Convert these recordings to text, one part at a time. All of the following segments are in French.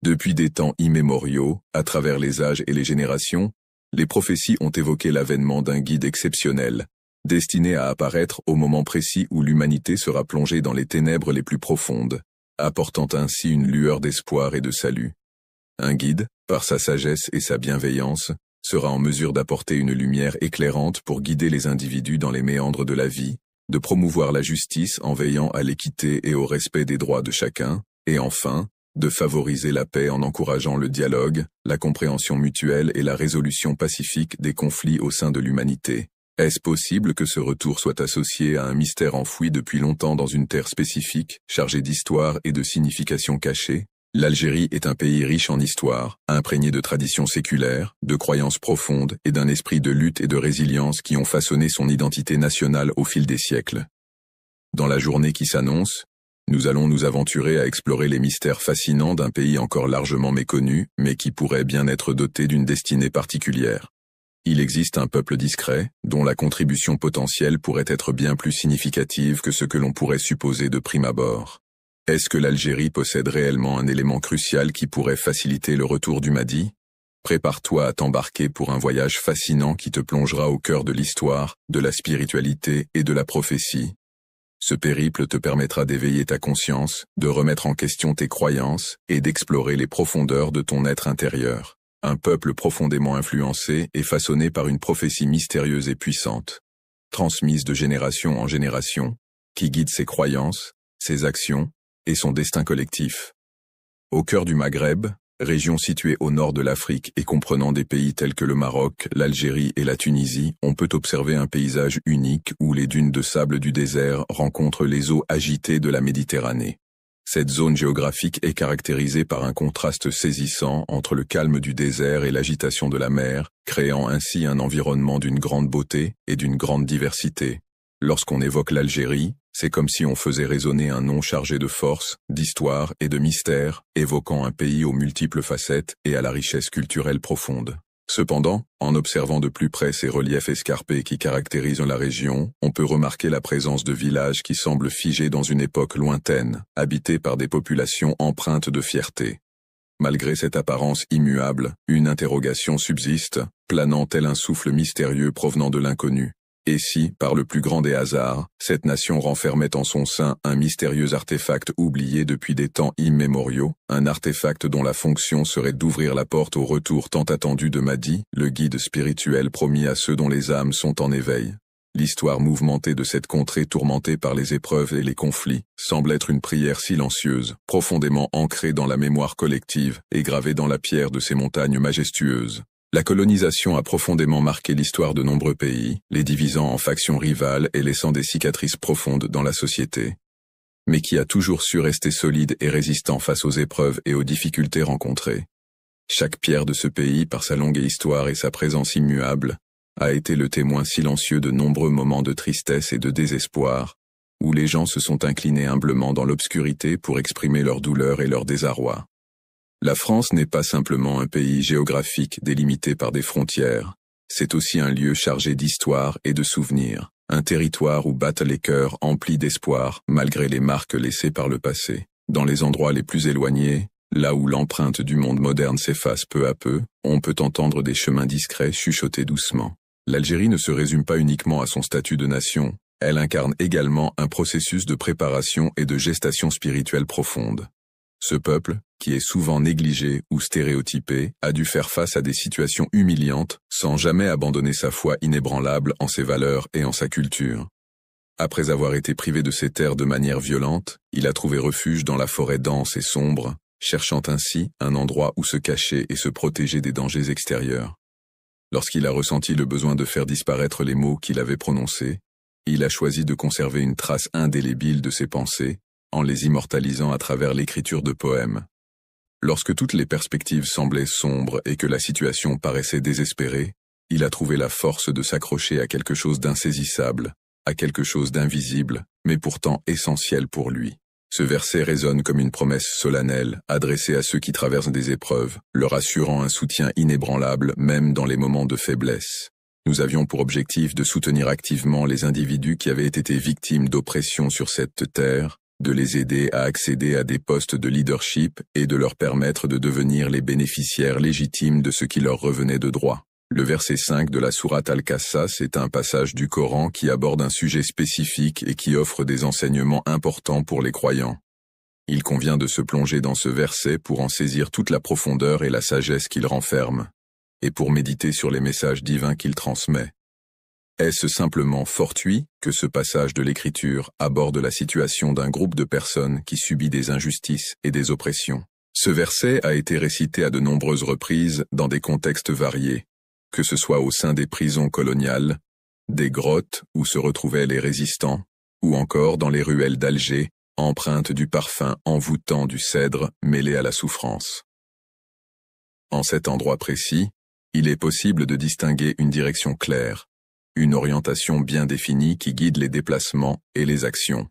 Depuis des temps immémoriaux, à travers les âges et les générations, les prophéties ont évoqué l'avènement d'un guide exceptionnel, destiné à apparaître au moment précis où l'humanité sera plongée dans les ténèbres les plus profondes, apportant ainsi une lueur d'espoir et de salut. Un guide, par sa sagesse et sa bienveillance, sera en mesure d'apporter une lumière éclairante pour guider les individus dans les méandres de la vie, de promouvoir la justice en veillant à l'équité et au respect des droits de chacun, et enfin, de favoriser la paix en encourageant le dialogue, la compréhension mutuelle et la résolution pacifique des conflits au sein de l'humanité. Est-ce possible que ce retour soit associé à un mystère enfoui depuis longtemps dans une terre spécifique, chargée d'histoire et de significations cachées? L'Algérie est un pays riche en histoire, imprégné de traditions séculaires, de croyances profondes et d'un esprit de lutte et de résilience qui ont façonné son identité nationale au fil des siècles. Dans la journée qui s'annonce, nous allons nous aventurer à explorer les mystères fascinants d'un pays encore largement méconnu, mais qui pourrait bien être doté d'une destinée particulière. Il existe un peuple discret, dont la contribution potentielle pourrait être bien plus significative que ce que l'on pourrait supposer de prime abord. Est-ce que l'Algérie possède réellement un élément crucial qui pourrait faciliter le retour du Mahdi? Prépare-toi à t'embarquer pour un voyage fascinant qui te plongera au cœur de l'histoire, de la spiritualité et de la prophétie. Ce périple te permettra d'éveiller ta conscience, de remettre en question tes croyances et d'explorer les profondeurs de ton être intérieur. Un peuple profondément influencé et façonné par une prophétie mystérieuse et puissante, transmise de génération en génération, qui guide ses croyances, ses actions et son destin collectif. Au cœur du Maghreb, région située au nord de l'Afrique et comprenant des pays tels que le Maroc, l'Algérie et la Tunisie, on peut observer un paysage unique où les dunes de sable du désert rencontrent les eaux agitées de la Méditerranée. Cette zone géographique est caractérisée par un contraste saisissant entre le calme du désert et l'agitation de la mer, créant ainsi un environnement d'une grande beauté et d'une grande diversité. Lorsqu'on évoque l'Algérie, c'est comme si on faisait résonner un nom chargé de force, d'histoire et de mystère, évoquant un pays aux multiples facettes et à la richesse culturelle profonde. Cependant, en observant de plus près ces reliefs escarpés qui caractérisent la région, on peut remarquer la présence de villages qui semblent figés dans une époque lointaine, habités par des populations empreintes de fierté. Malgré cette apparence immuable, une interrogation subsiste, planant tel un souffle mystérieux provenant de l'inconnu. Et si, par le plus grand des hasards, cette nation renfermait en son sein un mystérieux artefact oublié depuis des temps immémoriaux, un artefact dont la fonction serait d'ouvrir la porte au retour tant attendu de Mahdi, le guide spirituel promis à ceux dont les âmes sont en éveil? L'histoire mouvementée de cette contrée tourmentée par les épreuves et les conflits semble être une prière silencieuse, profondément ancrée dans la mémoire collective et gravée dans la pierre de ces montagnes majestueuses. La colonisation a profondément marqué l'histoire de nombreux pays, les divisant en factions rivales et laissant des cicatrices profondes dans la société. Mais qui a toujours su rester solide et résistant face aux épreuves et aux difficultés rencontrées. Chaque pierre de ce pays, par sa longue histoire et sa présence immuable, a été le témoin silencieux de nombreux moments de tristesse et de désespoir, où les gens se sont inclinés humblement dans l'obscurité pour exprimer leur douleur et leur désarroi. La France n'est pas simplement un pays géographique délimité par des frontières, c'est aussi un lieu chargé d'histoire et de souvenirs, un territoire où battent les cœurs emplis d'espoir malgré les marques laissées par le passé. Dans les endroits les plus éloignés, là où l'empreinte du monde moderne s'efface peu à peu, on peut entendre des chemins discrets chuchoter doucement. L'Algérie ne se résume pas uniquement à son statut de nation, elle incarne également un processus de préparation et de gestation spirituelle profonde. Ce peuple, qui est souvent négligé ou stéréotypé, a dû faire face à des situations humiliantes sans jamais abandonner sa foi inébranlable en ses valeurs et en sa culture. Après avoir été privé de ses terres de manière violente, il a trouvé refuge dans la forêt dense et sombre, cherchant ainsi un endroit où se cacher et se protéger des dangers extérieurs. Lorsqu'il a ressenti le besoin de faire disparaître les mots qu'il avait prononcés, il a choisi de conserver une trace indélébile de ses pensées, en les immortalisant à travers l'écriture de poèmes. Lorsque toutes les perspectives semblaient sombres et que la situation paraissait désespérée, il a trouvé la force de s'accrocher à quelque chose d'insaisissable, à quelque chose d'invisible, mais pourtant essentiel pour lui. Ce verset résonne comme une promesse solennelle, adressée à ceux qui traversent des épreuves, leur assurant un soutien inébranlable même dans les moments de faiblesse. Nous avions pour objectif de soutenir activement les individus qui avaient été victimes d'oppression sur cette terre, de les aider à accéder à des postes de leadership et de leur permettre de devenir les bénéficiaires légitimes de ce qui leur revenait de droit. Le verset 5 de la sourate Al-Qassas est un passage du Coran qui aborde un sujet spécifique et qui offre des enseignements importants pour les croyants. Il convient de se plonger dans ce verset pour en saisir toute la profondeur et la sagesse qu'il renferme, et pour méditer sur les messages divins qu'il transmet. Est-ce simplement fortuit que ce passage de l'Écriture aborde la situation d'un groupe de personnes qui subit des injustices et des oppressions? Ce verset a été récité à de nombreuses reprises dans des contextes variés, que ce soit au sein des prisons coloniales, des grottes où se retrouvaient les résistants, ou encore dans les ruelles d'Alger, empreintes du parfum envoûtant du cèdre mêlé à la souffrance. En cet endroit précis, il est possible de distinguer une direction claire, une orientation bien définie qui guide les déplacements et les actions.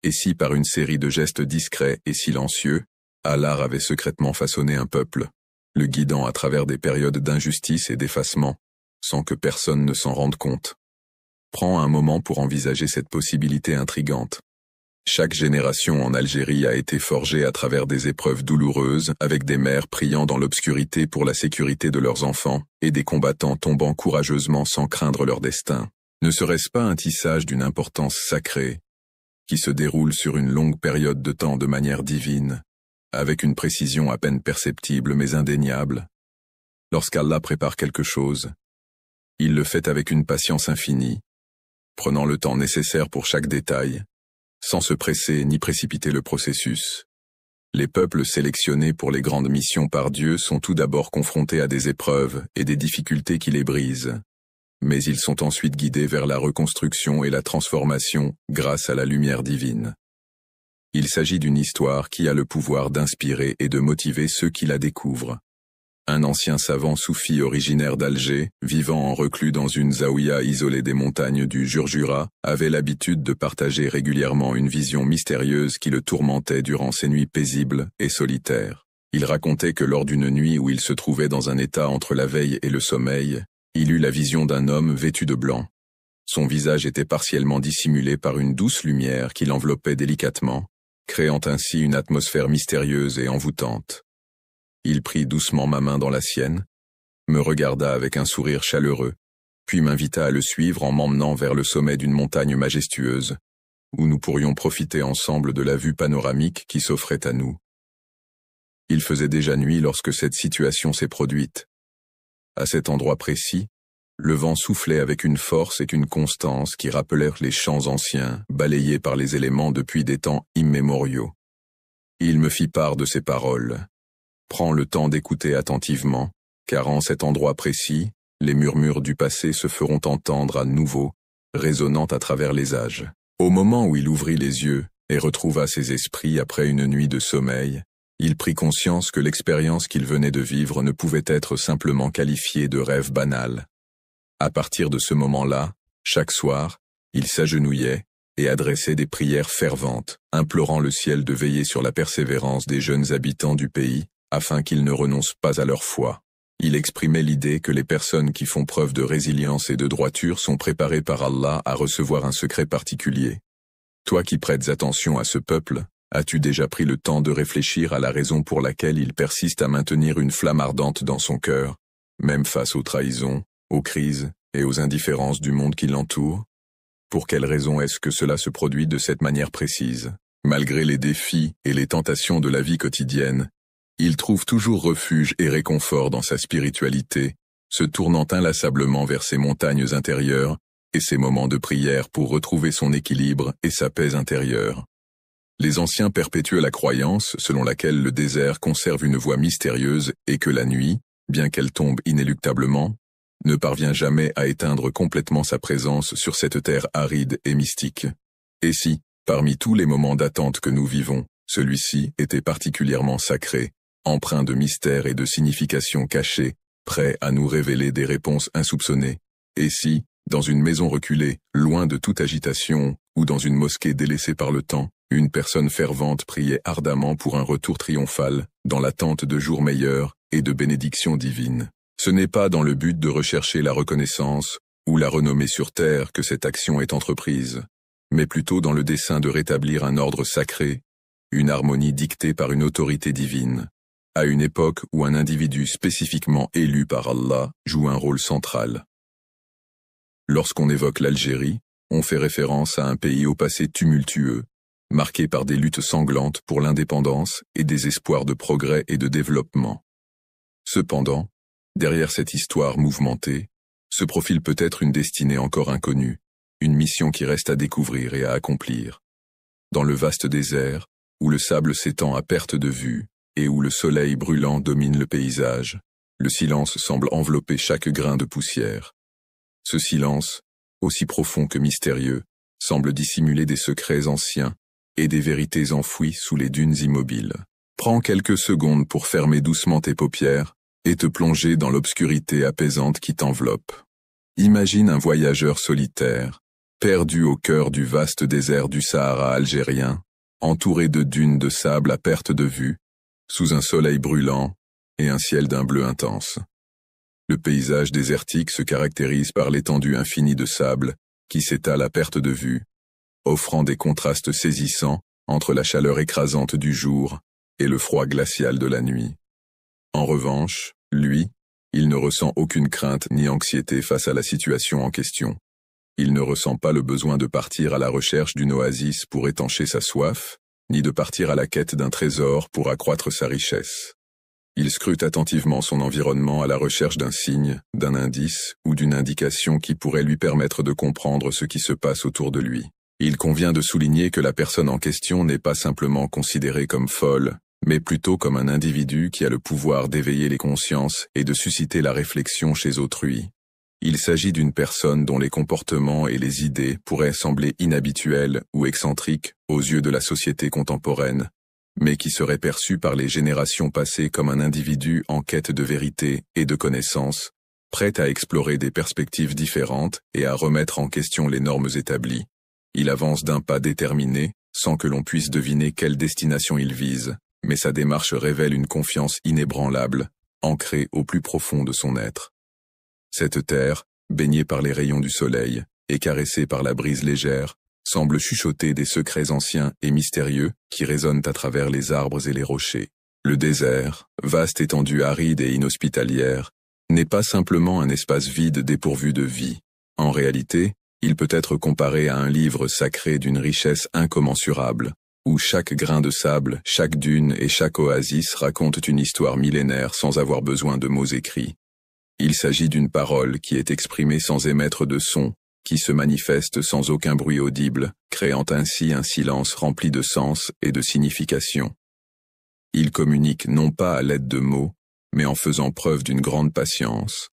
Et si par une série de gestes discrets et silencieux, Allah avait secrètement façonné un peuple, le guidant à travers des périodes d'injustice et d'effacement, sans que personne ne s'en rende compte. Prends un moment pour envisager cette possibilité intrigante. Chaque génération en Algérie a été forgée à travers des épreuves douloureuses, avec des mères priant dans l'obscurité pour la sécurité de leurs enfants, et des combattants tombant courageusement sans craindre leur destin. Ne serait-ce pas un tissage d'une importance sacrée, qui se déroule sur une longue période de temps de manière divine, avec une précision à peine perceptible mais indéniable? Lorsqu'Allah prépare quelque chose, il le fait avec une patience infinie, prenant le temps nécessaire pour chaque détail, sans se presser ni précipiter le processus. Les peuples sélectionnés pour les grandes missions par Dieu sont tout d'abord confrontés à des épreuves et des difficultés qui les brisent, mais ils sont ensuite guidés vers la reconstruction et la transformation grâce à la lumière divine. Il s'agit d'une histoire qui a le pouvoir d'inspirer et de motiver ceux qui la découvrent. Un ancien savant soufi originaire d'Alger, vivant en reclus dans une zaouïa isolée des montagnes du Jurjura, avait l'habitude de partager régulièrement une vision mystérieuse qui le tourmentait durant ses nuits paisibles et solitaires. Il racontait que lors d'une nuit où il se trouvait dans un état entre la veille et le sommeil, il eut la vision d'un homme vêtu de blanc. Son visage était partiellement dissimulé par une douce lumière qui l'enveloppait délicatement, créant ainsi une atmosphère mystérieuse et envoûtante. Il prit doucement ma main dans la sienne, me regarda avec un sourire chaleureux, puis m'invita à le suivre en m'emmenant vers le sommet d'une montagne majestueuse, où nous pourrions profiter ensemble de la vue panoramique qui s'offrait à nous. Il faisait déjà nuit lorsque cette situation s'est produite. À cet endroit précis, le vent soufflait avec une force et une constance qui rappelèrent les chants anciens, balayés par les éléments depuis des temps immémoriaux. Il me fit part de ces paroles. Prends le temps d'écouter attentivement, car en cet endroit précis, les murmures du passé se feront entendre à nouveau, résonnant à travers les âges. Au moment où il ouvrit les yeux et retrouva ses esprits après une nuit de sommeil, il prit conscience que l'expérience qu'il venait de vivre ne pouvait être simplement qualifiée de rêve banal. À partir de ce moment-là, chaque soir, il s'agenouillait et adressait des prières ferventes, implorant le ciel de veiller sur la persévérance des jeunes habitants du pays, afin qu'ils ne renoncent pas à leur foi. Il exprimait l'idée que les personnes qui font preuve de résilience et de droiture sont préparées par Allah à recevoir un secret particulier. Toi qui prêtes attention à ce peuple, as-tu déjà pris le temps de réfléchir à la raison pour laquelle il persiste à maintenir une flamme ardente dans son cœur, même face aux trahisons, aux crises et aux indifférences du monde qui l'entoure? Pour quelle raison est-ce que cela se produit de cette manière précise? Malgré les défis et les tentations de la vie quotidienne, il trouve toujours refuge et réconfort dans sa spiritualité, se tournant inlassablement vers ses montagnes intérieures et ses moments de prière pour retrouver son équilibre et sa paix intérieure. Les anciens perpétuaient la croyance selon laquelle le désert conserve une voie mystérieuse et que la nuit, bien qu'elle tombe inéluctablement, ne parvient jamais à éteindre complètement sa présence sur cette terre aride et mystique. Et si, parmi tous les moments d'attente que nous vivons, celui-ci était particulièrement sacré, empreint de mystère et de signification cachée, prêt à nous révéler des réponses insoupçonnées? Et si, dans une maison reculée, loin de toute agitation, ou dans une mosquée délaissée par le temps, une personne fervente priait ardemment pour un retour triomphal, dans l'attente de jours meilleurs et de bénédictions divines? Ce n'est pas dans le but de rechercher la reconnaissance ou la renommée sur terre que cette action est entreprise. mais plutôt dans le dessein de rétablir un ordre sacré, une harmonie dictée par une autorité divine, à une époque où un individu spécifiquement élu par Allah joue un rôle central. Lorsqu'on évoque l'Algérie, on fait référence à un pays au passé tumultueux, marqué par des luttes sanglantes pour l'indépendance et des espoirs de progrès et de développement. Cependant, derrière cette histoire mouvementée, se profile peut-être une destinée encore inconnue, une mission qui reste à découvrir et à accomplir. Dans le vaste désert, où le sable s'étend à perte de vue, et où le soleil brûlant domine le paysage, le silence semble envelopper chaque grain de poussière. Ce silence, aussi profond que mystérieux, semble dissimuler des secrets anciens et des vérités enfouies sous les dunes immobiles. Prends quelques secondes pour fermer doucement tes paupières et te plonger dans l'obscurité apaisante qui t'enveloppe. Imagine un voyageur solitaire, perdu au cœur du vaste désert du Sahara algérien, entouré de dunes de sable à perte de vue, sous un soleil brûlant et un ciel d'un bleu intense. Le paysage désertique se caractérise par l'étendue infinie de sable qui s'étale à perte de vue, offrant des contrastes saisissants entre la chaleur écrasante du jour et le froid glacial de la nuit. En revanche, lui, il ne ressent aucune crainte ni anxiété face à la situation en question. Il ne ressent pas le besoin de partir à la recherche d'une oasis pour étancher sa soif, ni de partir à la quête d'un trésor pour accroître sa richesse. Il scrute attentivement son environnement à la recherche d'un signe, d'un indice ou d'une indication qui pourrait lui permettre de comprendre ce qui se passe autour de lui. Il convient de souligner que la personne en question n'est pas simplement considérée comme folle, mais plutôt comme un individu qui a le pouvoir d'éveiller les consciences et de susciter la réflexion chez autrui. Il s'agit d'une personne dont les comportements et les idées pourraient sembler inhabituels ou excentriques aux yeux de la société contemporaine, mais qui serait perçu par les générations passées comme un individu en quête de vérité et de connaissance, prêt à explorer des perspectives différentes et à remettre en question les normes établies. Il avance d'un pas déterminé, sans que l'on puisse deviner quelle destination il vise, mais sa démarche révèle une confiance inébranlable, ancrée au plus profond de son être. Cette terre, baignée par les rayons du soleil et caressée par la brise légère, semble chuchoter des secrets anciens et mystérieux qui résonnent à travers les arbres et les rochers. Le désert, vaste étendue aride et inhospitalière, n'est pas simplement un espace vide dépourvu de vie. En réalité, il peut être comparé à un livre sacré d'une richesse incommensurable, où chaque grain de sable, chaque dune et chaque oasis racontent une histoire millénaire sans avoir besoin de mots écrits. Il s'agit d'une parole qui est exprimée sans émettre de son, qui se manifeste sans aucun bruit audible, créant ainsi un silence rempli de sens et de signification. Il communique non pas à l'aide de mots, mais en faisant preuve d'une grande patience,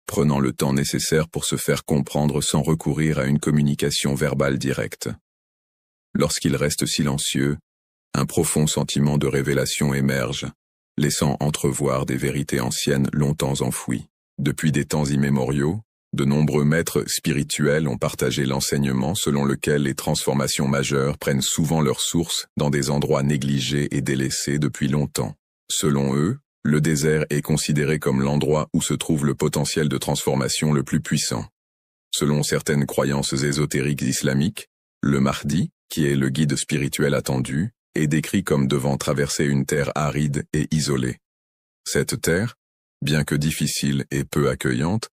prenant le temps nécessaire pour se faire comprendre sans recourir à une communication verbale directe. Lorsqu'il reste silencieux, un profond sentiment de révélation émerge, laissant entrevoir des vérités anciennes longtemps enfouies. Depuis des temps immémoriaux, de nombreux maîtres spirituels ont partagé l'enseignement selon lequel les transformations majeures prennent souvent leur source dans des endroits négligés et délaissés depuis longtemps. Selon eux, le désert est considéré comme l'endroit où se trouve le potentiel de transformation le plus puissant. Selon certaines croyances ésotériques islamiques, le Mahdi, qui est le guide spirituel attendu, est décrit comme devant traverser une terre aride et isolée. Cette terre, bien que difficile et peu accueillante,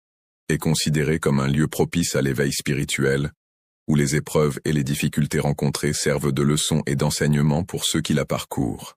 est considérée comme un lieu propice à l'éveil spirituel, où les épreuves et les difficultés rencontrées servent de leçons et d'enseignements pour ceux qui la parcourent.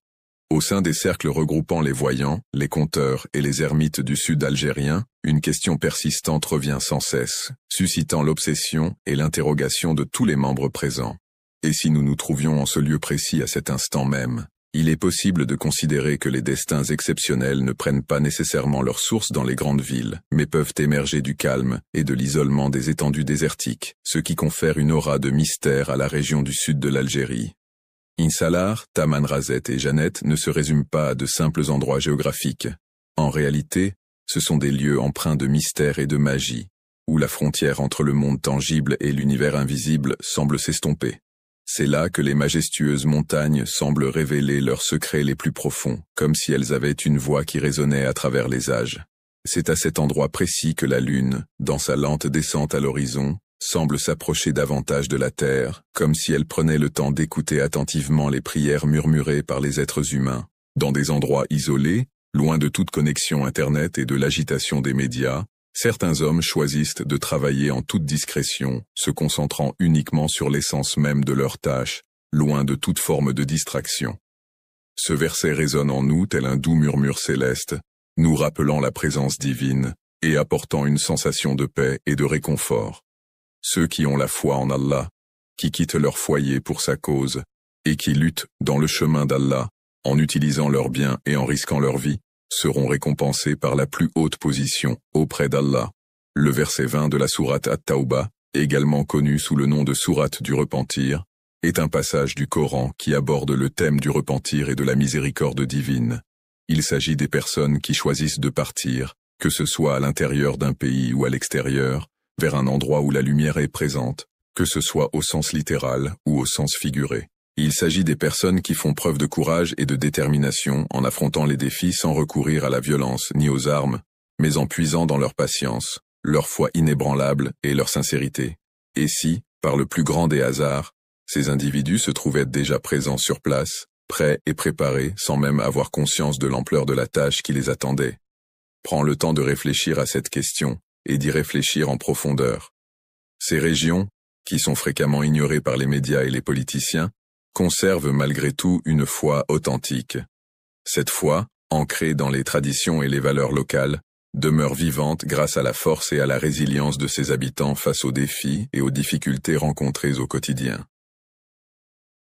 Au sein des cercles regroupant les voyants, les conteurs et les ermites du sud algérien, une question persistante revient sans cesse, suscitant l'obsession et l'interrogation de tous les membres présents. Et si nous nous trouvions en ce lieu précis à cet instant même, il est possible de considérer que les destins exceptionnels ne prennent pas nécessairement leur source dans les grandes villes, mais peuvent émerger du calme et de l'isolement des étendues désertiques, ce qui confère une aura de mystère à la région du sud de l'Algérie. Insalar, Tamanrasset et Jeannette ne se résument pas à de simples endroits géographiques. En réalité, ce sont des lieux empreints de mystère et de magie, où la frontière entre le monde tangible et l'univers invisible semble s'estomper. C'est là que les majestueuses montagnes semblent révéler leurs secrets les plus profonds, comme si elles avaient une voix qui résonnait à travers les âges. C'est à cet endroit précis que la lune, dans sa lente descente à l'horizon, semble s'approcher davantage de la terre, comme si elle prenait le temps d'écouter attentivement les prières murmurées par les êtres humains. Dans des endroits isolés, loin de toute connexion Internet et de l'agitation des médias, certains hommes choisissent de travailler en toute discrétion, se concentrant uniquement sur l'essence même de leur tâche, loin de toute forme de distraction. Ce verset résonne en nous tel un doux murmure céleste, nous rappelant la présence divine et apportant une sensation de paix et de réconfort. Ceux qui ont la foi en Allah, qui quittent leur foyer pour sa cause, et qui luttent dans le chemin d'Allah, en utilisant leurs biens et en risquant leur vie, seront récompensés par la plus haute position auprès d'Allah. Le verset 20 de la sourate At-Tawbah, également connu sous le nom de sourate du repentir, est un passage du Coran qui aborde le thème du repentir et de la miséricorde divine. Il s'agit des personnes qui choisissent de partir, que ce soit à l'intérieur d'un pays ou à l'extérieur, vers un endroit où la lumière est présente, que ce soit au sens littéral ou au sens figuré. Il s'agit des personnes qui font preuve de courage et de détermination en affrontant les défis sans recourir à la violence ni aux armes, mais en puisant dans leur patience, leur foi inébranlable et leur sincérité. Et si, par le plus grand des hasards, ces individus se trouvaient déjà présents sur place, prêts et préparés sans même avoir conscience de l'ampleur de la tâche qui les attendait. Prends le temps de réfléchir à cette question et d'y réfléchir en profondeur. Ces régions, qui sont fréquemment ignorées par les médias et les politiciens, conservent malgré tout une foi authentique. Cette foi, ancrée dans les traditions et les valeurs locales, demeure vivante grâce à la force et à la résilience de ses habitants face aux défis et aux difficultés rencontrées au quotidien.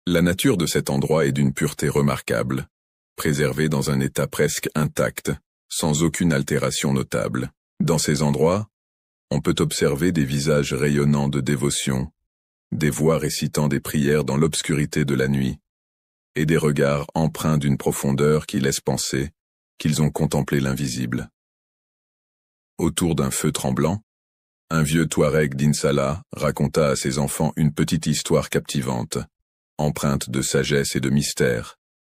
La nature de cet endroit est d'une pureté remarquable, préservée dans un état presque intact, sans aucune altération notable. Dans ces endroits, on peut observer des visages rayonnants de dévotion, des voix récitant des prières dans l'obscurité de la nuit, et des regards empreints d'une profondeur qui laisse penser qu'ils ont contemplé l'invisible. Autour d'un feu tremblant, un vieux Touareg d'Insala raconta à ses enfants une petite histoire captivante, empreinte de sagesse et de mystère,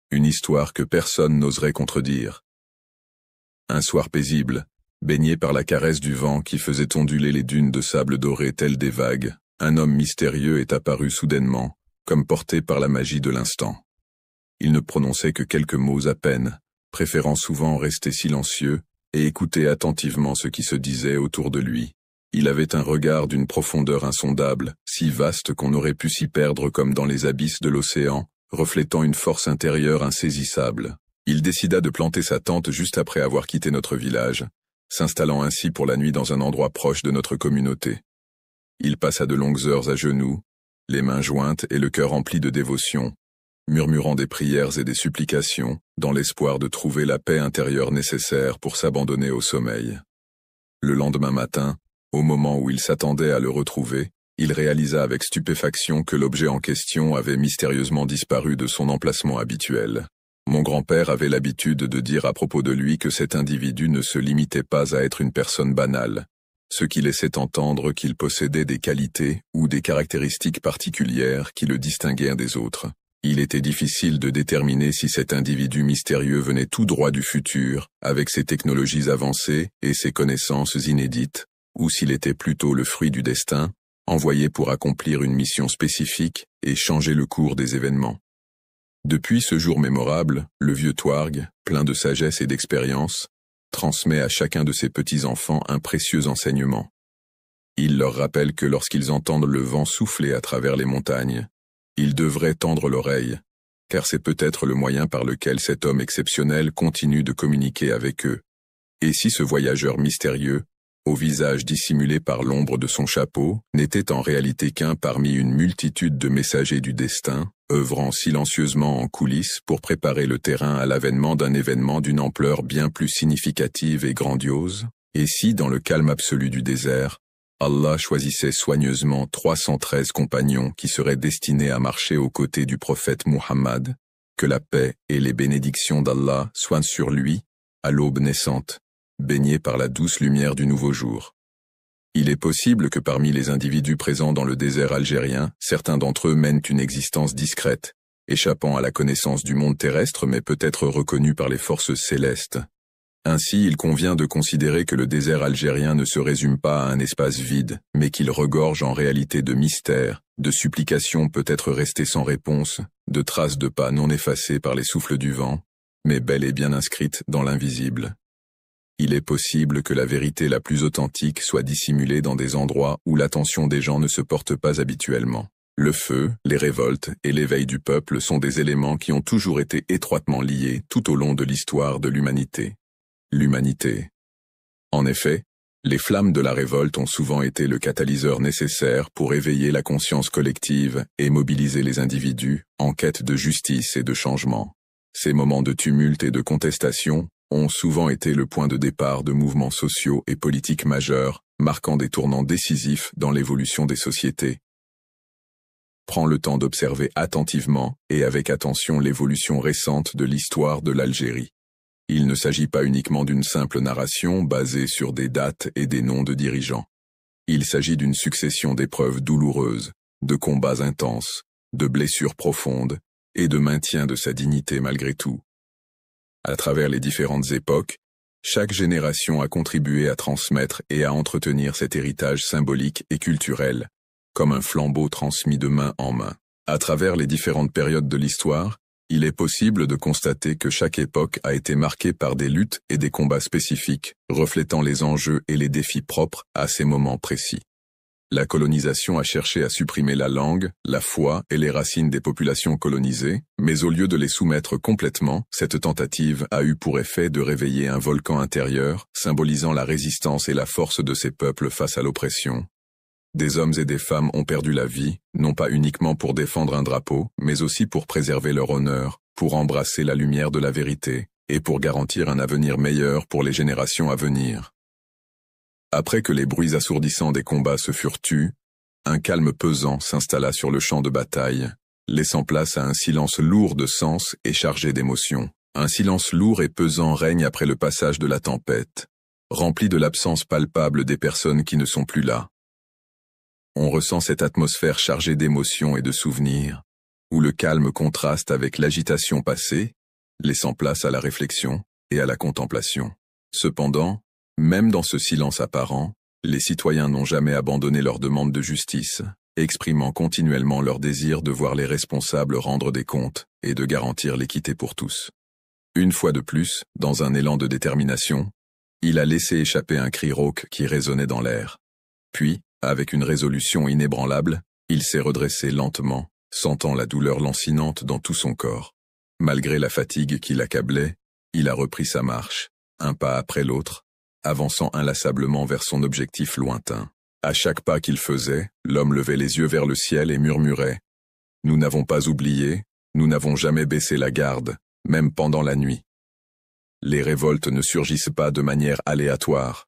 une histoire que personne n'oserait contredire. Un soir paisible, baigné par la caresse du vent qui faisait onduler les dunes de sable doré telles des vagues, un homme mystérieux est apparu soudainement, comme porté par la magie de l'instant. Il ne prononçait que quelques mots à peine, préférant souvent rester silencieux et écouter attentivement ce qui se disait autour de lui. Il avait un regard d'une profondeur insondable, si vaste qu'on aurait pu s'y perdre comme dans les abysses de l'océan, reflétant une force intérieure insaisissable. Il décida de planter sa tente juste après avoir quitté notre village, s'installant ainsi pour la nuit dans un endroit proche de notre communauté. Il passa de longues heures à genoux, les mains jointes et le cœur rempli de dévotion, murmurant des prières et des supplications, dans l'espoir de trouver la paix intérieure nécessaire pour s'abandonner au sommeil. Le lendemain matin, au moment où il s'attendait à le retrouver, il réalisa avec stupéfaction que l'objet en question avait mystérieusement disparu de son emplacement habituel. Mon grand-père avait l'habitude de dire à propos de lui que cet individu ne se limitait pas à être une personne banale, ce qui laissait entendre qu'il possédait des qualités ou des caractéristiques particulières qui le distinguaient des autres. Il était difficile de déterminer si cet individu mystérieux venait tout droit du futur, avec ses technologies avancées et ses connaissances inédites, ou s'il était plutôt le fruit du destin, envoyé pour accomplir une mission spécifique et changer le cours des événements. Depuis ce jour mémorable, le vieux Touareg, plein de sagesse et d'expérience, transmet à chacun de ses petits-enfants un précieux enseignement. Il leur rappelle que lorsqu'ils entendent le vent souffler à travers les montagnes, ils devraient tendre l'oreille, car c'est peut-être le moyen par lequel cet homme exceptionnel continue de communiquer avec eux. Et si ce voyageur mystérieux, au visage dissimulé par l'ombre de son chapeau, n'était en réalité qu'un parmi une multitude de messagers du destin, œuvrant silencieusement en coulisses pour préparer le terrain à l'avènement d'un événement d'une ampleur bien plus significative et grandiose, et si, dans le calme absolu du désert, Allah choisissait soigneusement 313 compagnons qui seraient destinés à marcher aux côtés du prophète Muhammad, que la paix et les bénédictions d'Allah soient sur lui, à l'aube naissante, baigné par la douce lumière du nouveau jour. Il est possible que parmi les individus présents dans le désert algérien, certains d'entre eux mènent une existence discrète, échappant à la connaissance du monde terrestre mais peut-être reconnus par les forces célestes. Ainsi, il convient de considérer que le désert algérien ne se résume pas à un espace vide, mais qu'il regorge en réalité de mystères, de supplications peut-être restées sans réponse, de traces de pas non effacées par les souffles du vent, mais bel et bien inscrites dans l'invisible. Il est possible que la vérité la plus authentique soit dissimulée dans des endroits où l'attention des gens ne se porte pas habituellement. Le feu, les révoltes et l'éveil du peuple sont des éléments qui ont toujours été étroitement liés tout au long de l'histoire de l'humanité. L'humanité. En effet, les flammes de la révolte ont souvent été le catalyseur nécessaire pour éveiller la conscience collective et mobiliser les individus en quête de justice et de changement. Ces moments de tumulte et de contestation ont souvent été le point de départ de mouvements sociaux et politiques majeurs, marquant des tournants décisifs dans l'évolution des sociétés. Prends le temps d'observer attentivement et avec attention l'évolution récente de l'histoire de l'Algérie. Il ne s'agit pas uniquement d'une simple narration basée sur des dates et des noms de dirigeants. Il s'agit d'une succession d'épreuves douloureuses, de combats intenses, de blessures profondes et de maintien de sa dignité malgré tout. À travers les différentes époques, chaque génération a contribué à transmettre et à entretenir cet héritage symbolique et culturel, comme un flambeau transmis de main en main. À travers les différentes périodes de l'histoire, il est possible de constater que chaque époque a été marquée par des luttes et des combats spécifiques, reflétant les enjeux et les défis propres à ces moments précis. La colonisation a cherché à supprimer la langue, la foi et les racines des populations colonisées, mais au lieu de les soumettre complètement, cette tentative a eu pour effet de réveiller un volcan intérieur, symbolisant la résistance et la force de ces peuples face à l'oppression. Des hommes et des femmes ont perdu la vie, non pas uniquement pour défendre un drapeau, mais aussi pour préserver leur honneur, pour embrasser la lumière de la vérité, et pour garantir un avenir meilleur pour les générations à venir. Après que les bruits assourdissants des combats se furent tus, un calme pesant s'installa sur le champ de bataille, laissant place à un silence lourd de sens et chargé d'émotions. Un silence lourd et pesant règne après le passage de la tempête, rempli de l'absence palpable des personnes qui ne sont plus là. On ressent cette atmosphère chargée d'émotions et de souvenirs, où le calme contraste avec l'agitation passée, laissant place à la réflexion et à la contemplation. Cependant, même dans ce silence apparent, les citoyens n'ont jamais abandonné leur demande de justice, exprimant continuellement leur désir de voir les responsables rendre des comptes et de garantir l'équité pour tous. Une fois de plus, dans un élan de détermination, il a laissé échapper un cri rauque qui résonnait dans l'air. Puis, avec une résolution inébranlable, il s'est redressé lentement, sentant la douleur lancinante dans tout son corps. Malgré la fatigue qui l'accablait, il a repris sa marche, un pas après l'autre, avançant inlassablement vers son objectif lointain. À chaque pas qu'il faisait, l'homme levait les yeux vers le ciel et murmurait « Nous n'avons pas oublié, nous n'avons jamais baissé la garde, même pendant la nuit. » Les révoltes ne surgissent pas de manière aléatoire,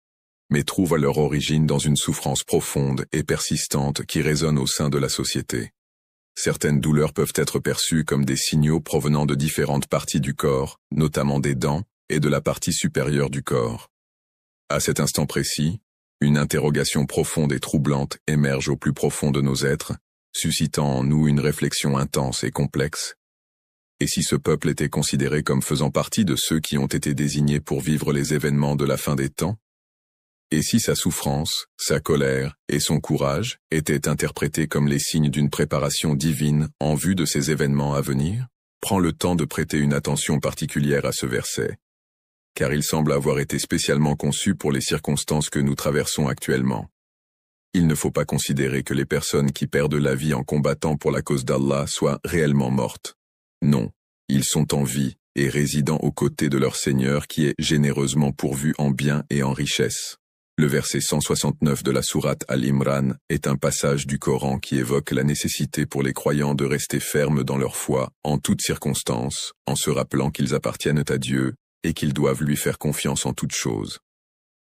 mais trouvent leur origine dans une souffrance profonde et persistante qui résonne au sein de la société. Certaines douleurs peuvent être perçues comme des signaux provenant de différentes parties du corps, notamment des dents et de la partie supérieure du corps. À cet instant précis, une interrogation profonde et troublante émerge au plus profond de nos êtres, suscitant en nous une réflexion intense et complexe. Et si ce peuple était considéré comme faisant partie de ceux qui ont été désignés pour vivre les événements de la fin des temps? Et si sa souffrance, sa colère et son courage étaient interprétés comme les signes d'une préparation divine en vue de ces événements à venir? Prends le temps de prêter une attention particulière à ce verset, car il semble avoir été spécialement conçu pour les circonstances que nous traversons actuellement. Il ne faut pas considérer que les personnes qui perdent la vie en combattant pour la cause d'Allah soient réellement mortes. Non, ils sont en vie et résidant aux côtés de leur Seigneur qui est généreusement pourvu en biens et en richesses. Le verset 169 de la sourate Al-Imran est un passage du Coran qui évoque la nécessité pour les croyants de rester fermes dans leur foi en toutes circonstances, en se rappelant qu'ils appartiennent à Dieu et qu'ils doivent lui faire confiance en toutes choses.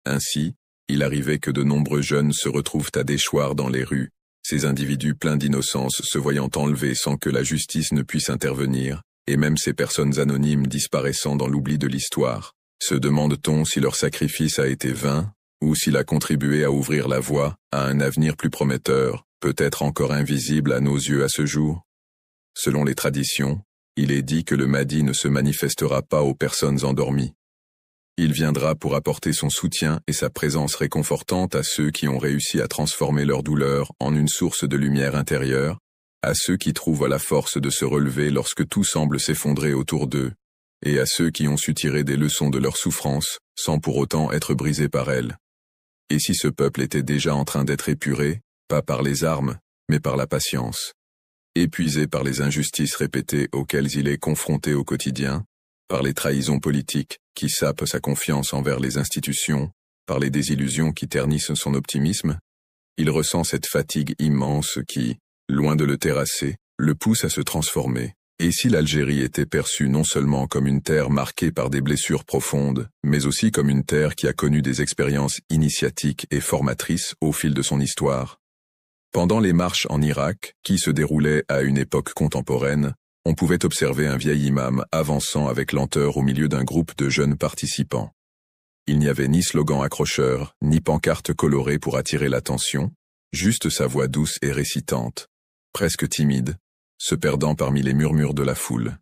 Ainsi, il arrivait que de nombreux jeunes se retrouvent à déchoir dans les rues, ces individus pleins d'innocence se voyant enlevés sans que la justice ne puisse intervenir, et même ces personnes anonymes disparaissant dans l'oubli de l'histoire. Se demande-t-on si leur sacrifice a été vain, ou s'il a contribué à ouvrir la voie à un avenir plus prometteur, peut-être encore invisible à nos yeux à ce jour? Selon les traditions, il est dit que le Mahdi ne se manifestera pas aux personnes endormies. Il viendra pour apporter son soutien et sa présence réconfortante à ceux qui ont réussi à transformer leur douleur en une source de lumière intérieure, à ceux qui trouvent la force de se relever lorsque tout semble s'effondrer autour d'eux, et à ceux qui ont su tirer des leçons de leur souffrance sans pour autant être brisés par elles. Et si ce peuple était déjà en train d'être épuré, pas par les armes, mais par la patience, épuisé par les injustices répétées auxquelles il est confronté au quotidien, par les trahisons politiques qui sapent sa confiance envers les institutions, par les désillusions qui ternissent son optimisme, il ressent cette fatigue immense qui, loin de le terrasser, le pousse à se transformer. Et si l'Algérie était perçue non seulement comme une terre marquée par des blessures profondes, mais aussi comme une terre qui a connu des expériences initiatiques et formatrices au fil de son histoire? Pendant les marches en Irak, qui se déroulaient à une époque contemporaine, on pouvait observer un vieil imam avançant avec lenteur au milieu d'un groupe de jeunes participants. Il n'y avait ni slogan accrocheur, ni pancarte colorée pour attirer l'attention, juste sa voix douce et récitante, presque timide, se perdant parmi les murmures de la foule.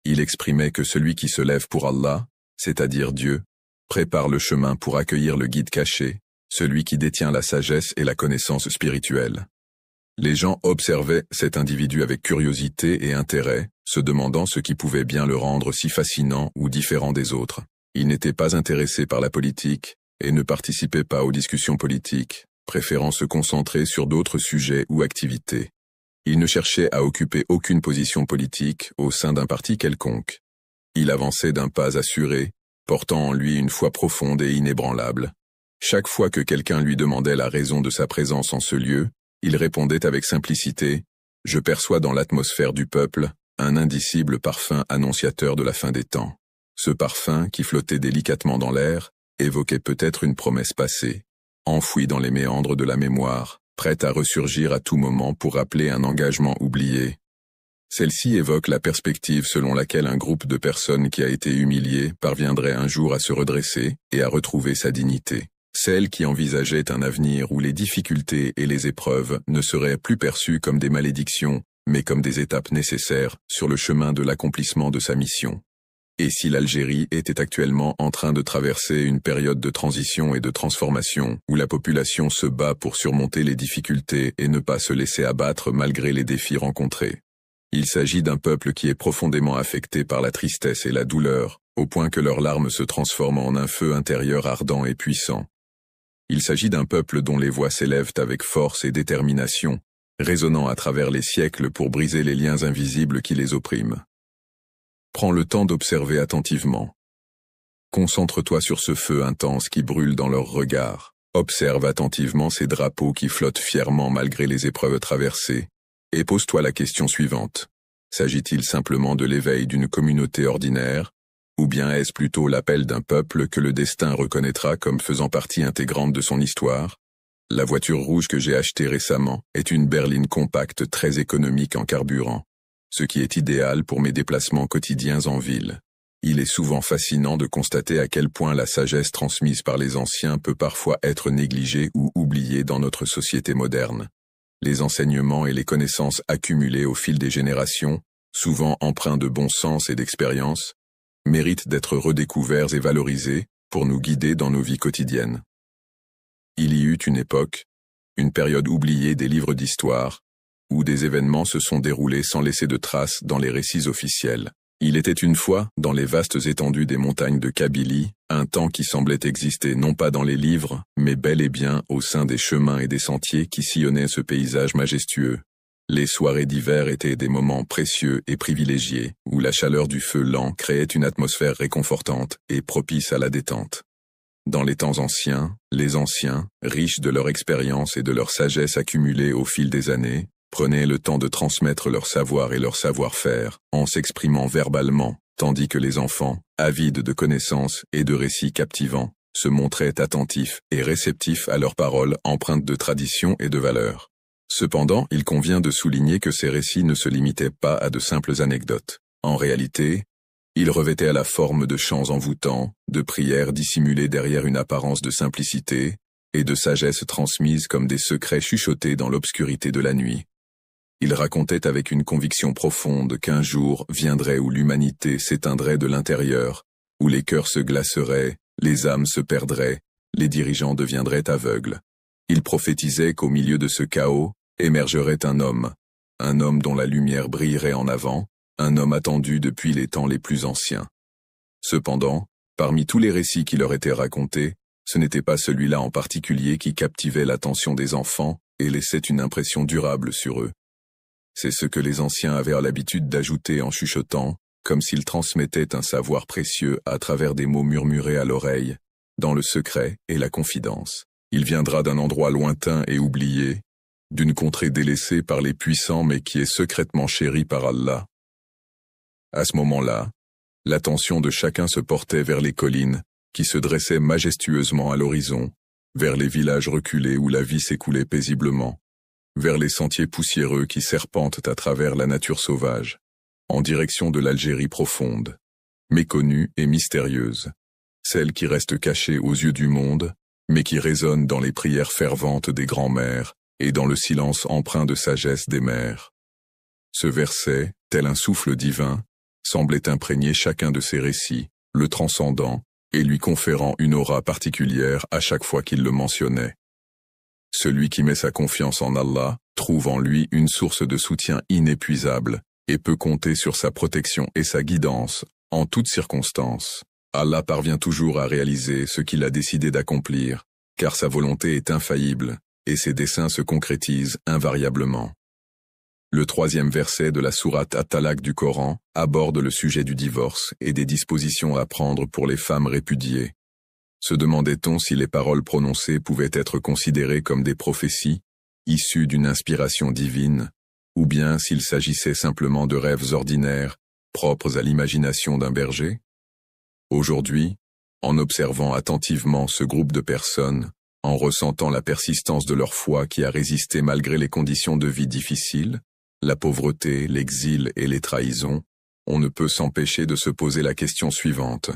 Il exprimait que celui qui se lève pour Allah, c'est-à-dire Dieu, prépare le chemin pour accueillir le guide caché, celui qui détient la sagesse et la connaissance spirituelle. Les gens observaient cet individu avec curiosité et intérêt, se demandant ce qui pouvait bien le rendre si fascinant ou différent des autres. Il n'était pas intéressé par la politique et ne participait pas aux discussions politiques, préférant se concentrer sur d'autres sujets ou activités. Il ne cherchait à occuper aucune position politique au sein d'un parti quelconque. Il avançait d'un pas assuré, portant en lui une foi profonde et inébranlable. Chaque fois que quelqu'un lui demandait la raison de sa présence en ce lieu, il répondait avec simplicité « Je perçois dans l'atmosphère du peuple un indicible parfum annonciateur de la fin des temps. » Ce parfum, qui flottait délicatement dans l'air, évoquait peut-être une promesse passée, enfouie dans les méandres de la mémoire, prête à ressurgir à tout moment pour rappeler un engagement oublié. Celle-ci évoque la perspective selon laquelle un groupe de personnes qui a été humilié parviendrait un jour à se redresser et à retrouver sa dignité. Celle qui envisageait un avenir où les difficultés et les épreuves ne seraient plus perçues comme des malédictions, mais comme des étapes nécessaires sur le chemin de l'accomplissement de sa mission. Et si l'Algérie était actuellement en train de traverser une période de transition et de transformation, où la population se bat pour surmonter les difficultés et ne pas se laisser abattre malgré les défis rencontrés? Il s'agit d'un peuple qui est profondément affecté par la tristesse et la douleur, au point que leurs larmes se transforment en un feu intérieur ardent et puissant. Il s'agit d'un peuple dont les voix s'élèvent avec force et détermination, résonnant à travers les siècles pour briser les liens invisibles qui les oppriment. Prends le temps d'observer attentivement. Concentre-toi sur ce feu intense qui brûle dans leurs regards. Observe attentivement ces drapeaux qui flottent fièrement malgré les épreuves traversées, et pose-toi la question suivante. S'agit-il simplement de l'éveil d'une communauté ordinaire, ou bien est-ce plutôt l'appel d'un peuple que le destin reconnaîtra comme faisant partie intégrante de son histoire? La voiture rouge que j'ai achetée récemment est une berline compacte très économique en carburant, ce qui est idéal pour mes déplacements quotidiens en ville. Il est souvent fascinant de constater à quel point la sagesse transmise par les anciens peut parfois être négligée ou oubliée dans notre société moderne. Les enseignements et les connaissances accumulées au fil des générations, souvent empreints de bon sens et d'expérience, méritent d'être redécouverts et valorisés pour nous guider dans nos vies quotidiennes. Il y eut une époque, une période oubliée des livres d'histoire, où des événements se sont déroulés sans laisser de traces dans les récits officiels. Il était une fois, dans les vastes étendues des montagnes de Kabylie, un temps qui semblait exister non pas dans les livres, mais bel et bien au sein des chemins et des sentiers qui sillonnaient ce paysage majestueux. Les soirées d'hiver étaient des moments précieux et privilégiés, où la chaleur du feu lent créait une atmosphère réconfortante et propice à la détente. Dans les temps anciens, les anciens, riches de leur expérience et de leur sagesse accumulée au fil des années, prenaient le temps de transmettre leur savoir et leur savoir-faire en s'exprimant verbalement, tandis que les enfants, avides de connaissances et de récits captivants, se montraient attentifs et réceptifs à leurs paroles empreintes de tradition et de valeurs. Cependant, il convient de souligner que ces récits ne se limitaient pas à de simples anecdotes. En réalité, ils revêtaient la forme de chants envoûtants, de prières dissimulées derrière une apparence de simplicité, et de sagesse transmise comme des secrets chuchotés dans l'obscurité de la nuit. Ils racontaient avec une conviction profonde qu'un jour viendrait où l'humanité s'éteindrait de l'intérieur, où les cœurs se glaceraient, les âmes se perdraient, les dirigeants deviendraient aveugles. Il prophétisait qu'au milieu de ce chaos émergerait un homme dont la lumière brillerait en avant, un homme attendu depuis les temps les plus anciens. Cependant, parmi tous les récits qui leur étaient racontés, ce n'était pas celui-là en particulier qui captivait l'attention des enfants et laissait une impression durable sur eux. C'est ce que les anciens avaient l'habitude d'ajouter en chuchotant, comme s'ils transmettaient un savoir précieux à travers des mots murmurés à l'oreille, dans le secret et la confidence. Il viendra d'un endroit lointain et oublié, d'une contrée délaissée par les puissants mais qui est secrètement chérie par Allah. À ce moment-là, l'attention de chacun se portait vers les collines, qui se dressaient majestueusement à l'horizon, vers les villages reculés où la vie s'écoulait paisiblement, vers les sentiers poussiéreux qui serpentent à travers la nature sauvage, en direction de l'Algérie profonde, méconnue et mystérieuse, celle qui reste cachée aux yeux du monde, mais qui résonne dans les prières ferventes des grands-mères et dans le silence empreint de sagesse des mères. Ce verset, tel un souffle divin, semblait imprégner chacun de ses récits, le transcendant, et lui conférant une aura particulière à chaque fois qu'il le mentionnait. Celui qui met sa confiance en Allah trouve en lui une source de soutien inépuisable et peut compter sur sa protection et sa guidance en toutes circonstances. Allah parvient toujours à réaliser ce qu'il a décidé d'accomplir, car sa volonté est infaillible et ses desseins se concrétisent invariablement. Le 3e verset de la sourate At-Talaq du Coran aborde le sujet du divorce et des dispositions à prendre pour les femmes répudiées. Se demandait-on si les paroles prononcées pouvaient être considérées comme des prophéties, issues d'une inspiration divine, ou bien s'il s'agissait simplement de rêves ordinaires, propres à l'imagination d'un berger? Aujourd'hui, en observant attentivement ce groupe de personnes, en ressentant la persistance de leur foi qui a résisté malgré les conditions de vie difficiles, la pauvreté, l'exil et les trahisons, on ne peut s'empêcher de se poser la question suivante.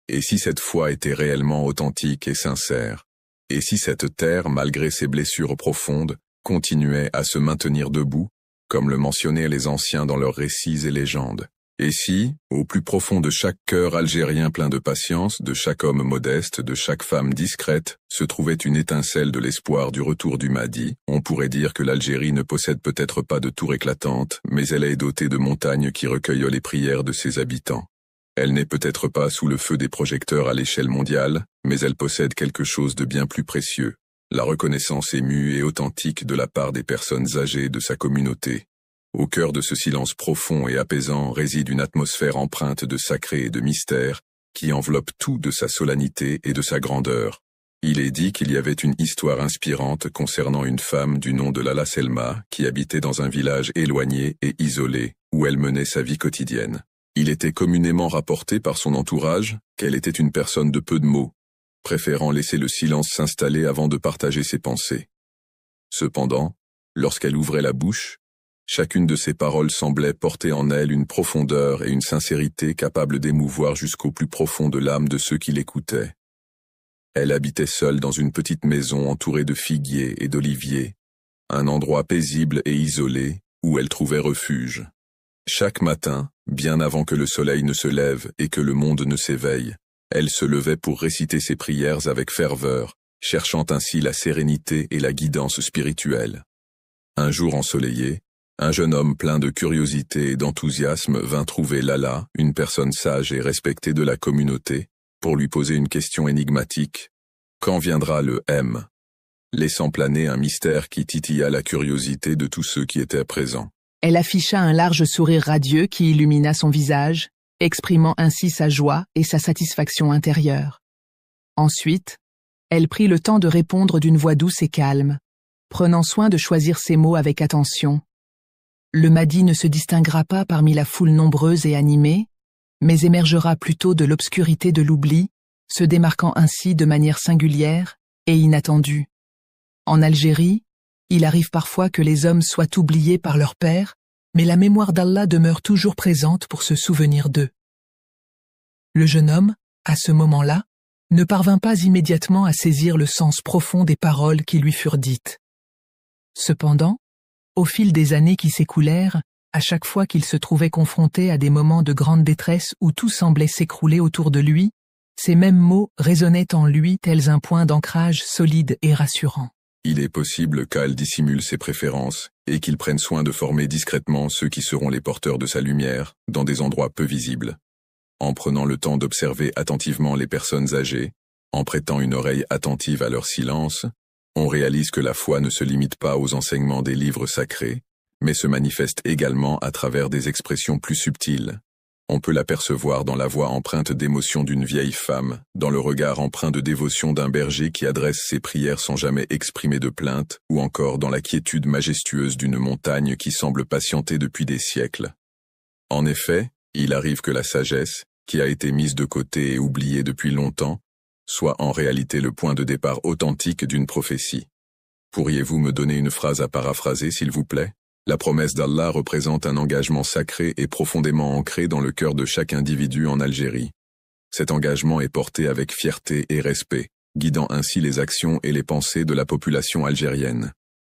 Et si cette foi était réellement authentique et sincère? Et si cette terre, malgré ses blessures profondes, continuait à se maintenir debout, comme le mentionnaient les anciens dans leurs récits et légendes? Et si, au plus profond de chaque cœur algérien plein de patience, de chaque homme modeste, de chaque femme discrète, se trouvait une étincelle de l'espoir du retour du Mahdi, on pourrait dire que l'Algérie ne possède peut-être pas de tour éclatante, mais elle est dotée de montagnes qui recueillent les prières de ses habitants. Elle n'est peut-être pas sous le feu des projecteurs à l'échelle mondiale, mais elle possède quelque chose de bien plus précieux, la reconnaissance émue et authentique de la part des personnes âgées de sa communauté. Au cœur de ce silence profond et apaisant réside une atmosphère empreinte de sacré et de mystère, qui enveloppe tout de sa solennité et de sa grandeur. Il est dit qu'il y avait une histoire inspirante concernant une femme du nom de Lala Selma, qui habitait dans un village éloigné et isolé, où elle menait sa vie quotidienne. Il était communément rapporté par son entourage qu'elle était une personne de peu de mots, préférant laisser le silence s'installer avant de partager ses pensées. Cependant, lorsqu'elle ouvrait la bouche, chacune de ses paroles semblait porter en elle une profondeur et une sincérité capables d'émouvoir jusqu'au plus profond de l'âme de ceux qui l'écoutaient. Elle habitait seule dans une petite maison entourée de figuiers et d'oliviers, un endroit paisible et isolé où elle trouvait refuge. Chaque matin, bien avant que le soleil ne se lève et que le monde ne s'éveille, elle se levait pour réciter ses prières avec ferveur, cherchant ainsi la sérénité et la guidance spirituelle. Un jour ensoleillé, un jeune homme plein de curiosité et d'enthousiasme vint trouver Lala, une personne sage et respectée de la communauté, pour lui poser une question énigmatique. Quand viendra le M? Laissant planer un mystère qui titilla la curiosité de tous ceux qui étaient présents. Elle afficha un large sourire radieux qui illumina son visage, exprimant ainsi sa joie et sa satisfaction intérieure. Ensuite, elle prit le temps de répondre d'une voix douce et calme, prenant soin de choisir ses mots avec attention. Le Mahdi ne se distinguera pas parmi la foule nombreuse et animée, mais émergera plutôt de l'obscurité de l'oubli, se démarquant ainsi de manière singulière et inattendue. En Algérie, il arrive parfois que les hommes soient oubliés par leur père, mais la mémoire d'Allah demeure toujours présente pour se souvenir d'eux. Le jeune homme, à ce moment-là, ne parvint pas immédiatement à saisir le sens profond des paroles qui lui furent dites. Cependant, au fil des années qui s'écoulèrent, à chaque fois qu'il se trouvait confronté à des moments de grande détresse où tout semblait s'écrouler autour de lui, Ces mêmes mots résonnaient en lui tels un point d'ancrage solide et rassurant. Il est possible qu'Al dissimule ses préférences et qu'il prenne soin de former discrètement ceux qui seront les porteurs de sa lumière dans des endroits peu visibles. En prenant le temps d'observer attentivement les personnes âgées, en prêtant une oreille attentive à leur silence, on réalise que la foi ne se limite pas aux enseignements des livres sacrés, mais se manifeste également à travers des expressions plus subtiles. On peut l'apercevoir dans la voix empreinte d'émotion d'une vieille femme, dans le regard empreint de dévotion d'un berger qui adresse ses prières sans jamais exprimer de plainte, ou encore dans la quiétude majestueuse d'une montagne qui semble patienter depuis des siècles. En effet, il arrive que la sagesse, qui a été mise de côté et oubliée depuis longtemps, soit en réalité le point de départ authentique d'une prophétie. Pourriez-vous me donner une phrase à paraphraser, s'il vous plaît? La promesse d'Allah représente un engagement sacré et profondément ancré dans le cœur de chaque individu en Algérie. Cet engagement est porté avec fierté et respect, guidant ainsi les actions et les pensées de la population algérienne.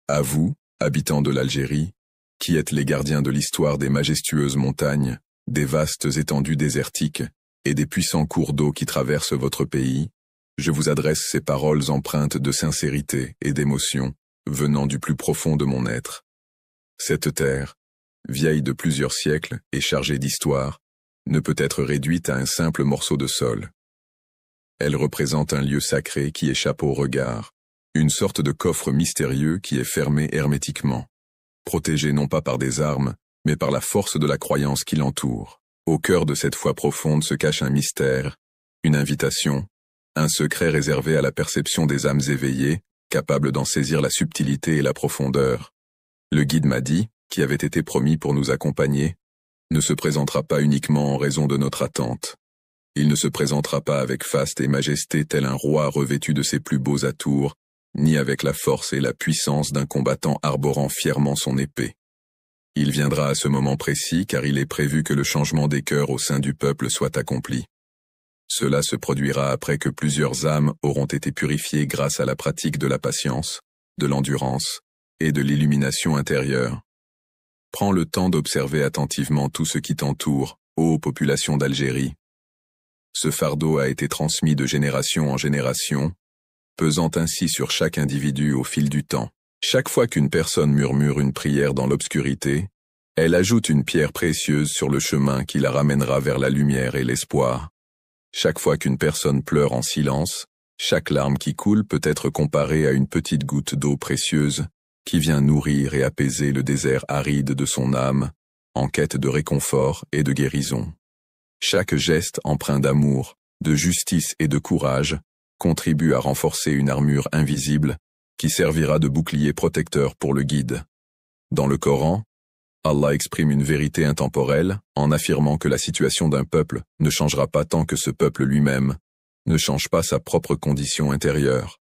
À vous, habitants de l'Algérie, qui êtes les gardiens de l'histoire des majestueuses montagnes, des vastes étendues désertiques et des puissants cours d'eau qui traversent votre pays, je vous adresse ces paroles empreintes de sincérité et d'émotion, venant du plus profond de mon être. Cette terre, vieille de plusieurs siècles et chargée d'histoire, ne peut être réduite à un simple morceau de sol. Elle représente un lieu sacré qui échappe au regard, une sorte de coffre mystérieux qui est fermé hermétiquement, protégé non pas par des armes, mais par la force de la croyance qui l'entoure. Au cœur de cette foi profonde se cache un mystère, une invitation, un secret réservé à la perception des âmes éveillées, capables d'en saisir la subtilité et la profondeur. Le guide Mahdi, qui avait été promis pour nous accompagner, ne se présentera pas uniquement en raison de notre attente. Il ne se présentera pas avec faste et majesté tel un roi revêtu de ses plus beaux atours, ni avec la force et la puissance d'un combattant arborant fièrement son épée. Il viendra à ce moment précis car il est prévu que le changement des cœurs au sein du peuple soit accompli. Cela se produira après que plusieurs âmes auront été purifiées grâce à la pratique de la patience, de l'endurance et de l'illumination intérieure. Prends le temps d'observer attentivement tout ce qui t'entoure, ô population d'Algérie. Ce fardeau a été transmis de génération en génération, pesant ainsi sur chaque individu au fil du temps. Chaque fois qu'une personne murmure une prière dans l'obscurité, elle ajoute une pierre précieuse sur le chemin qui la ramènera vers la lumière et l'espoir. Chaque fois qu'une personne pleure en silence, chaque larme qui coule peut être comparée à une petite goutte d'eau précieuse qui vient nourrir et apaiser le désert aride de son âme, en quête de réconfort et de guérison. Chaque geste empreint d'amour, de justice et de courage contribue à renforcer une armure invisible qui servira de bouclier protecteur pour le guide. Dans le Coran, Allah exprime une vérité intemporelle en affirmant que la situation d'un peuple ne changera pas tant que ce peuple lui-même ne change pas sa propre condition intérieure.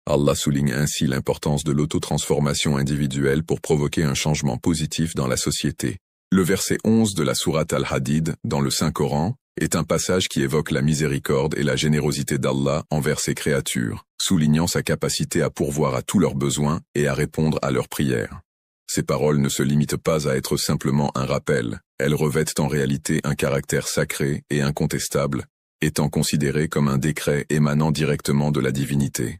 Allah souligne ainsi l'importance de l'autotransformation individuelle pour provoquer un changement positif dans la société. Le verset 11 de la sourate Al-Hadid, dans le Saint-Coran, est un passage qui évoque la miséricorde et la générosité d'Allah envers ses créatures, soulignant sa capacité à pourvoir à tous leurs besoins et à répondre à leurs prières. Ces paroles ne se limitent pas à être simplement un rappel, elles revêtent en réalité un caractère sacré et incontestable, étant considérées comme un décret émanant directement de la divinité.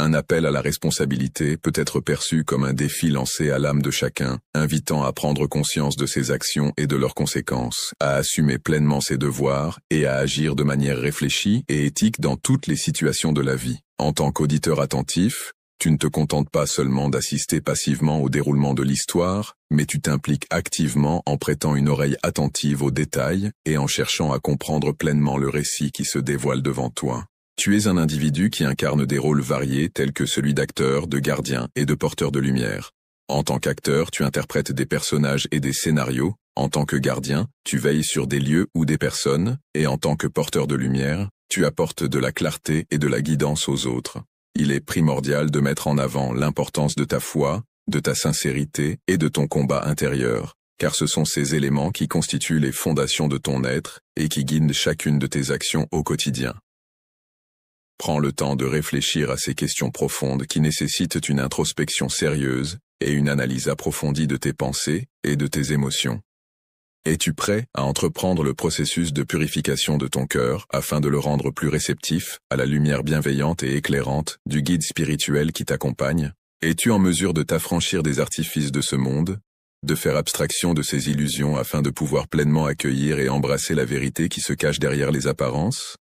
Un appel à la responsabilité peut être perçu comme un défi lancé à l'âme de chacun, invitant à prendre conscience de ses actions et de leurs conséquences, à assumer pleinement ses devoirs et à agir de manière réfléchie et éthique dans toutes les situations de la vie. En tant qu'auditeur attentif, tu ne te contentes pas seulement d'assister passivement au déroulement de l'histoire, mais tu t'impliques activement en prêtant une oreille attentive aux détails et en cherchant à comprendre pleinement le récit qui se dévoile devant toi. Tu es un individu qui incarne des rôles variés tels que celui d'acteur, de gardien et de porteur de lumière. En tant qu'acteur, tu interprètes des personnages et des scénarios. En tant que gardien, tu veilles sur des lieux ou des personnes. Et en tant que porteur de lumière, tu apportes de la clarté et de la guidance aux autres. Il est primordial de mettre en avant l'importance de ta foi, de ta sincérité et de ton combat intérieur, car ce sont ces éléments qui constituent les fondations de ton être et qui guident chacune de tes actions au quotidien. Prends le temps de réfléchir à ces questions profondes qui nécessitent une introspection sérieuse et une analyse approfondie de tes pensées et de tes émotions. Es-tu prêt à entreprendre le processus de purification de ton cœur afin de le rendre plus réceptif à la lumière bienveillante et éclairante du guide spirituel qui t'accompagne? Es-tu en mesure de t'affranchir des artifices de ce monde, de faire abstraction de ces illusions afin de pouvoir pleinement accueillir et embrasser la vérité qui se cache derrière les apparences?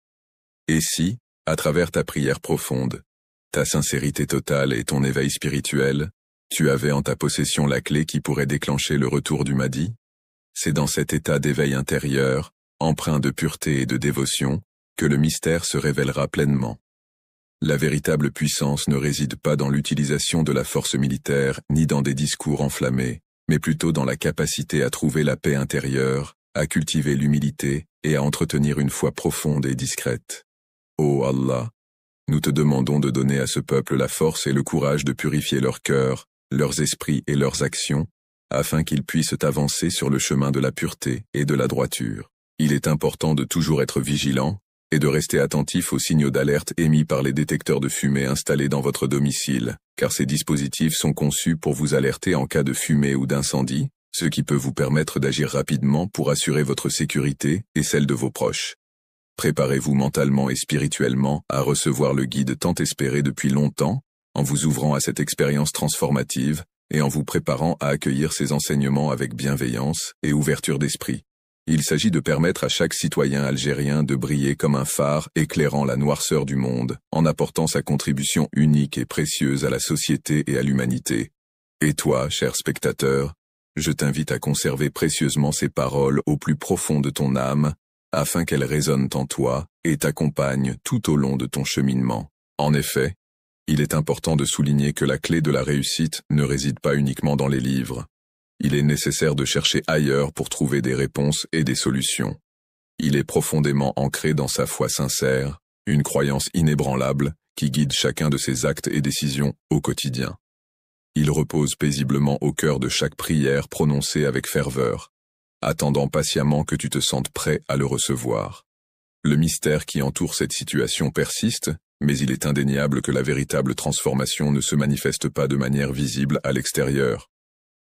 Et si, à travers ta prière profonde, ta sincérité totale et ton éveil spirituel, tu avais en ta possession la clé qui pourrait déclencher le retour du Mahdi? C'est dans cet état d'éveil intérieur, empreint de pureté et de dévotion, que le mystère se révélera pleinement. La véritable puissance ne réside pas dans l'utilisation de la force militaire ni dans des discours enflammés, mais plutôt dans la capacité à trouver la paix intérieure, à cultiver l'humilité et à entretenir une foi profonde et discrète. Ô Allah, nous te demandons de donner à ce peuple la force et le courage de purifier leur cœur, leurs esprits et leurs actions, afin qu'ils puissent avancer sur le chemin de la pureté et de la droiture. Il est important de toujours être vigilant et de rester attentif aux signaux d'alerte émis par les détecteurs de fumée installés dans votre domicile, car ces dispositifs sont conçus pour vous alerter en cas de fumée ou d'incendie, ce qui peut vous permettre d'agir rapidement pour assurer votre sécurité et celle de vos proches. Préparez-vous mentalement et spirituellement à recevoir le guide tant espéré depuis longtemps, en vous ouvrant à cette expérience transformative et en vous préparant à accueillir ces enseignements avec bienveillance et ouverture d'esprit. Il s'agit de permettre à chaque citoyen algérien de briller comme un phare éclairant la noirceur du monde, en apportant sa contribution unique et précieuse à la société et à l'humanité. Et toi, cher spectateur, je t'invite à conserver précieusement ces paroles au plus profond de ton âme, afin qu'elles résonnent en toi et t'accompagnent tout au long de ton cheminement. En effet, il est important de souligner que la clé de la réussite ne réside pas uniquement dans les livres. Il est nécessaire de chercher ailleurs pour trouver des réponses et des solutions. Il est profondément ancré dans sa foi sincère, une croyance inébranlable qui guide chacun de ses actes et décisions au quotidien. Il repose paisiblement au cœur de chaque prière prononcée avec ferveur, attendant patiemment que tu te sentes prêt à le recevoir. Le mystère qui entoure cette situation persiste, mais il est indéniable que la véritable transformation ne se manifeste pas de manière visible à l'extérieur.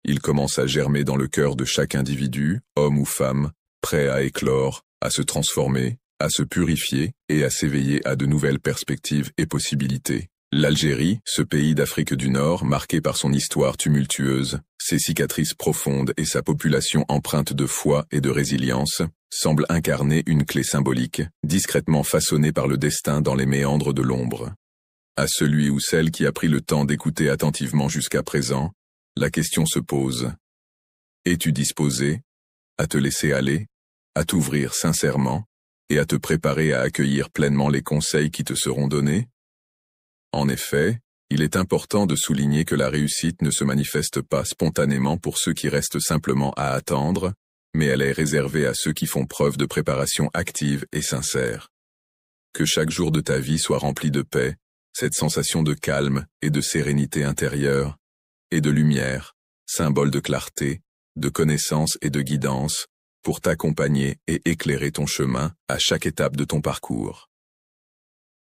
Il commence à germer dans le cœur de chaque individu, homme ou femme, prêt à éclore, à se transformer, à se purifier et à s'éveiller à de nouvelles perspectives et possibilités. L'Algérie, ce pays d'Afrique du Nord marqué par son histoire tumultueuse, ses cicatrices profondes et sa population empreinte de foi et de résilience, semble incarner une clé symbolique, discrètement façonnée par le destin dans les méandres de l'ombre. À celui ou celle qui a pris le temps d'écouter attentivement jusqu'à présent, la question se pose. Es-tu disposé à te laisser aller, à t'ouvrir sincèrement et à te préparer à accueillir pleinement les conseils qui te seront donnés? En effet, il est important de souligner que la réussite ne se manifeste pas spontanément pour ceux qui restent simplement à attendre, mais elle est réservée à ceux qui font preuve de préparation active et sincère. Que chaque jour de ta vie soit rempli de paix, cette sensation de calme et de sérénité intérieure, et de lumière, symbole de clarté, de connaissance et de guidance, pour t'accompagner et éclairer ton chemin à chaque étape de ton parcours.